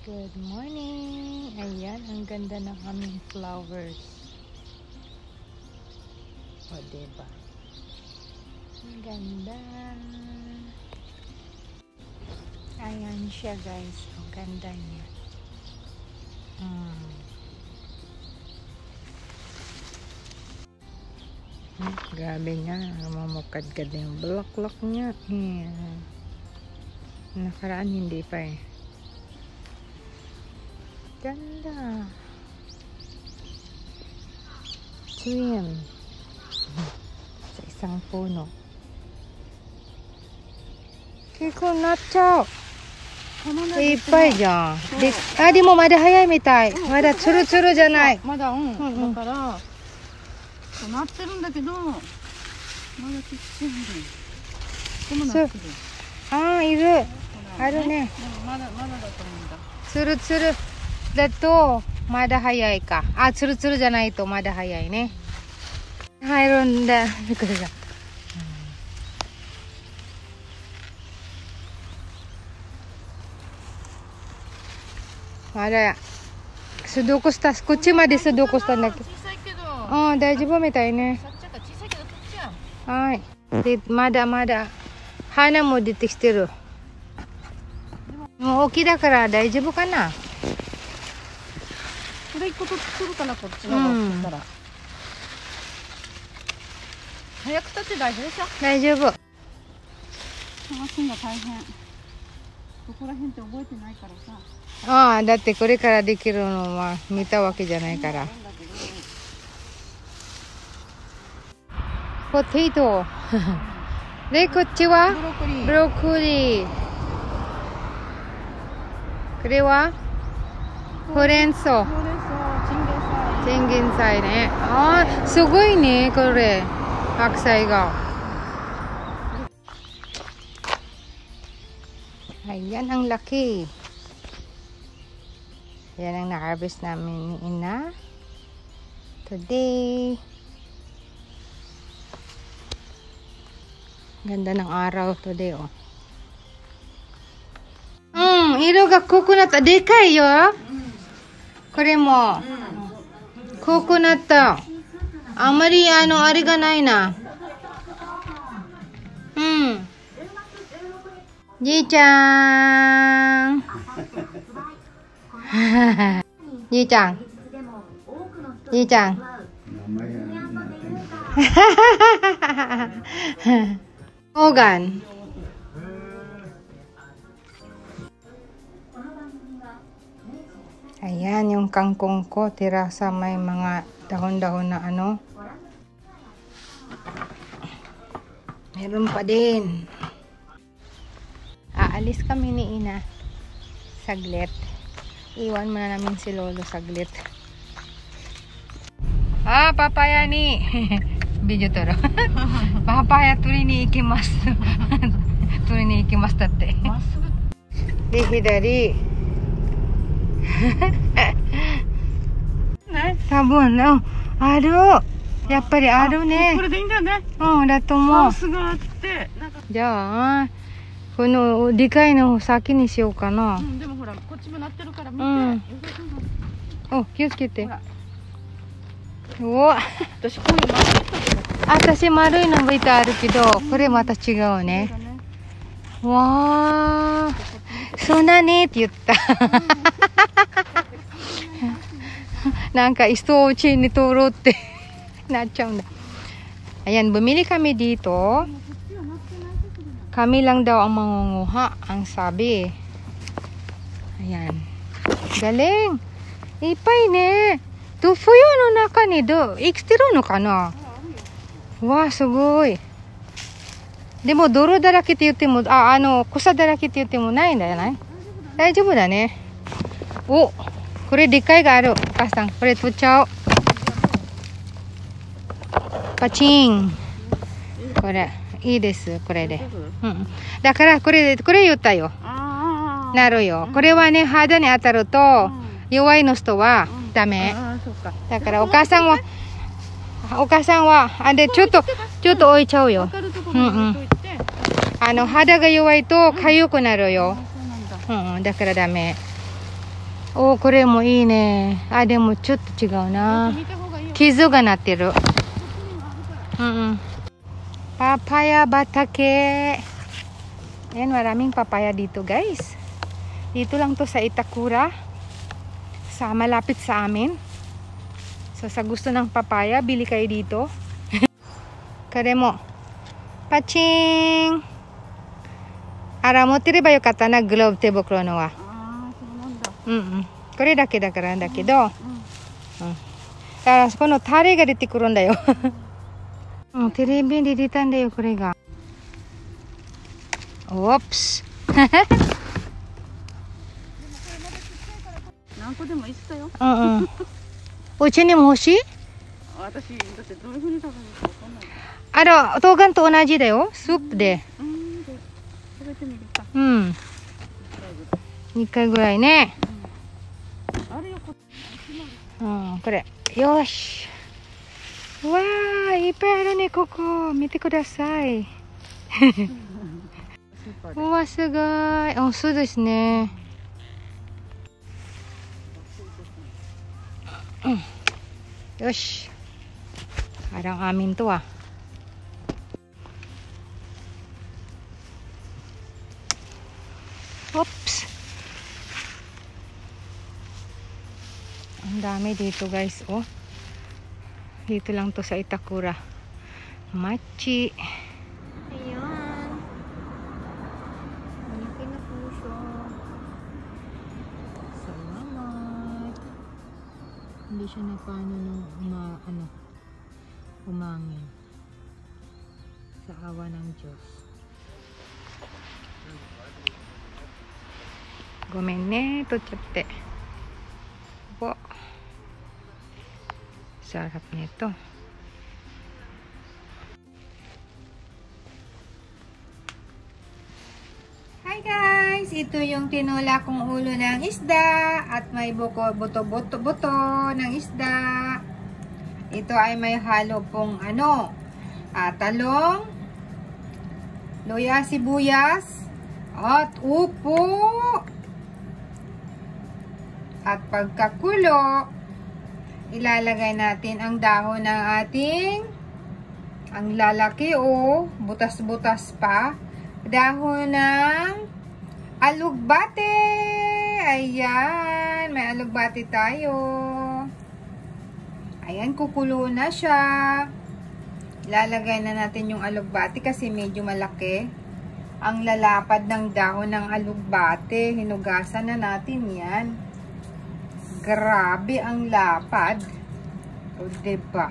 Good morning! Ayan, ang ganda ng aming flowers. O, diba? Ang ganda. Ayan siya, guys. Ang ganda niya. Grabe nga. Mamukadkad na yung bulaklak niya. Ayan. Nakaraan hindi pa eh. Ganda. Swim. Sa isang puno. Kiko natsao. いっぱいじゃん。で、あ、でもまだ早いみたい。まだツルツルじゃない。まだ、だから、なってるんだけど、まだちっちゃいんだよ。でもなってる。あ、いる。あるね。まだだと思うんだ。ツルツルだとまだ早いか。あ、ツルツルじゃないとまだ早いね。入るんだ。びっくりした。まだスドコスタ、こっちまでスドコスタんだけど。小さいけど。大丈夫みたいね。小さいけど、こっちや。はい。で、まだまだ花も出てきてる。もう大きいだから大丈夫かな。これ一個取るかな、こっちの方ったら。早く立って大丈夫でしょ。大丈夫。探すのが大変。どこら辺って覚えてないからさ。ああ、だってこれからできるのは見たわけじゃないから。ポテト。で、こっちはブロッコリー。これはほうれん草。チンゲン菜ね。ああ、すごいね、これ。白菜が。Ayan, ang laki. Yan ang na-harvest namin ni Ina today. Ganda ng araw today, oh. 色が濃くなった。でかいよ。これも。濃くなった。あまり、あれがないな。じいちゃん。じいちゃん。じいちゃん。オーガン。Ayan, yung kangkong ko, tira sa may mga dahon-dahon na ano. Meron pa din. Aalis kami ni Ina. Saglit. Iwan muna namin si Lolo saglit. Papaya ni. Video toro. Papaya turi ni ikimasu. Turi ni ikimasu datte. De, hidari. 多分ね、ある。やっぱりあるね。これでいいんだよね。だと思う。ハウスがあって、じゃあこのでかいのを先にしようかな。でもほら、こっちもなってるから見て。お、気をつけて。お、私こういう丸いの。私丸いの見てあるけど、これまた違うね。わあ、そうだねって言った。なんかisto ni turoってなっちゃうんだ。Ayan, bumili kami dito. Kami lang daw ang mangunguha, ang sabi. Ayan. Galing. Ipay ne. To fuyo no naka ni do. Ikstiro no kana? Wow, すごい。でも泥だらけって言っても、草だらけって言ってもないんだよね。大丈夫だね。お、これでかいがある。お母さん、これ取っちゃおう。パチン。これ、いいです、これで。だから、これ言ったよ。なるよ。これはね、肌に当たると、弱いの人はダメ。だから、お母さんは、で、ちょっと置いちゃうよ。肌が弱いと痒くなるよ。だからダメ。おー、これもいいね。あ、でもちょっと違うな。見た方がいいよ。傷がなってる。こっちにもあるから。Mm-mm. Papaya batake. Ayan, maraming papaya dito, guys. Dito lang to sa Itakura. Malapit sa amin. So, sa gusto ng papaya, bili kayo dito. Kare mo. Paching! Ara, motireba yokata na glove tebukuro no wa. ああ、そうなんだ。これだけだからだけど。だからこのタレが出てくるんだよ。テレビで出たんだよ、これが。Oops. 何個でもいいっすよ。お家にも欲しい？私、だってどういう風に食べるかわかんない。冬瓜と同じだよ、スープで。食べてみるか。2回ぐらいね。あるよ、これ。よし。わー、いっぱいあるね、ここ。見てください。うわ、すごい。そうですね。よし。Parang amin to ah. Oops. Ang dami dito, guys, oh. Dito lang to sa Itakura. Machi. Ayan. Malaki na po siya. Salamat. Hindi siya na paano umangin. Sa awa ng Diyos. Gomen ne, tochatte. Po. Sarap nito. Hi guys! Ito yung tinula kong ulo ng isda at may buto-buto ng isda. Ito ay may halo pong talong, luya, sibuyas, at upo. At pagkakulo, ilalagay natin ang dahon ng ang lalaki butas-butas pa, dahon ng alugbate. Ayan, may alugbate tayo. Ayan, kukulo na siya. Ilalagay na natin yung alugbate kasi medyo malaki ang lalapad ng dahon ng alugbate. Hinugasan na natin yan. Grabe ang lapad. O, diba?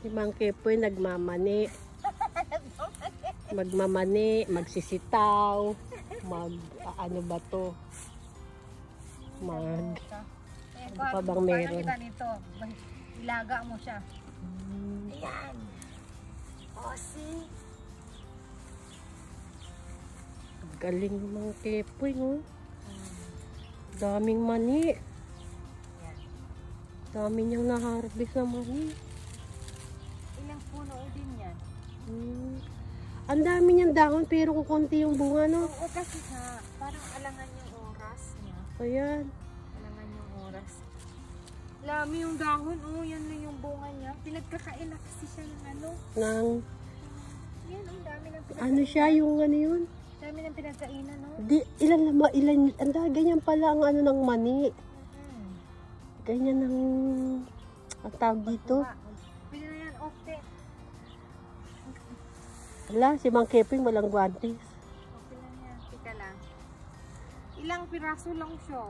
Si Mang Kipoy nagmamani. Magmamani, magsisitaw, ano ba to? Ano pa bang meron? Ilaga mo siya. Ayan. O, see? Galing Mang Kipoy, no? Daming mani. Dami niyang na-harvest na mani. Ilang puno din yan? Ang dami niyang dahon pero kung konti yung bunga, no? Oo, kasi parang alangan yung oras niya. Ayan. Alangan yung oras. Lami yung dahon, yan lang yung bunga niya. Pinagkakain na kasi siya ng Yan, ang dami ng pinagkainan. ano siya, yung ano yun? Dami ng pinagkainan, no? Ilan, ganyan pala ang ng mani. Ganyan ang tawag dito. Pili na yan, okay. Wala, si Mang Kipoy walang guantes. Okay lang yan, tika lang. Ilang piraso lang siya.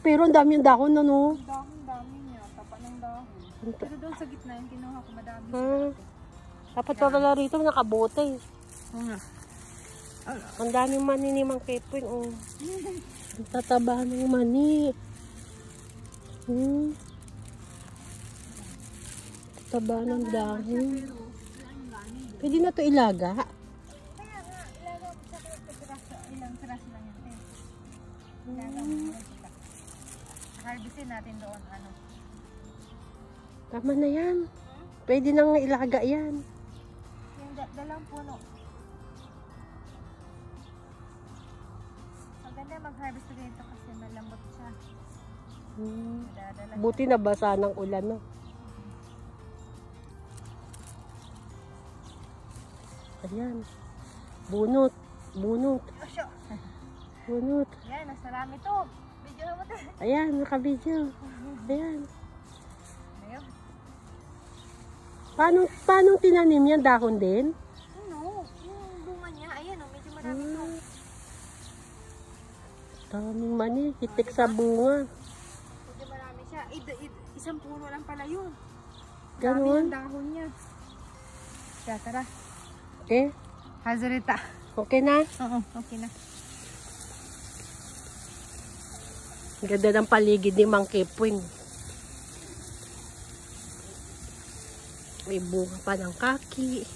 Pero ang dami yung dahon, no? Ang dami niya, tapa ng dahon. Pero doon sa gitna yung kinuha ko madami Dapat pala rito nakabote. Oo nga. Ang daming mani ni Mang Kepwing. Oh. Ang tataba ng mani. Tataba ng dahon. Pwede na to ilaga. Kaya nga, ilaga ko sa ilang piraso lang yan. Ilaga mo na sila. Harvestin natin doon, ano. Tama na yan. Pwede nang ilaga yan. Yung dalawang puno. Maganda mag-harvest dito kasi malambot siya. Dadala Buti nabasa ng ulan, no? Ayan. Bunot. Bunot. siya. Bunot. Yan, nasarami to. Video mo to. Ayan, nakabidyo. Ayan. Ayun. Paano tinanim yan? Dahon din? Ano? Yung bunga niya, ayan o, medyo marami to. Daming mani. Hitik sa bunga. Medyo marami siya. Isang puno lang pala yun. Dami Ganon? yung dahon niya. Kaya tara. Okay? Hazarita. Okay na? Oo, okay na. Ang ganda ng paligid ni Mang Kepwing. May bunga pa ng kaki.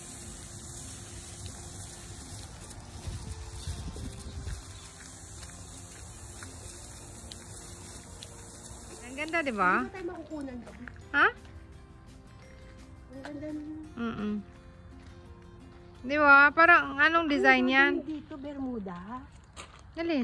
Ang ganda, di ba? Ano tayo makukunan doon? Ha? Ang ganda Mm. Di ba? Parang anong design yan? Dito, Bermuda. Dalin.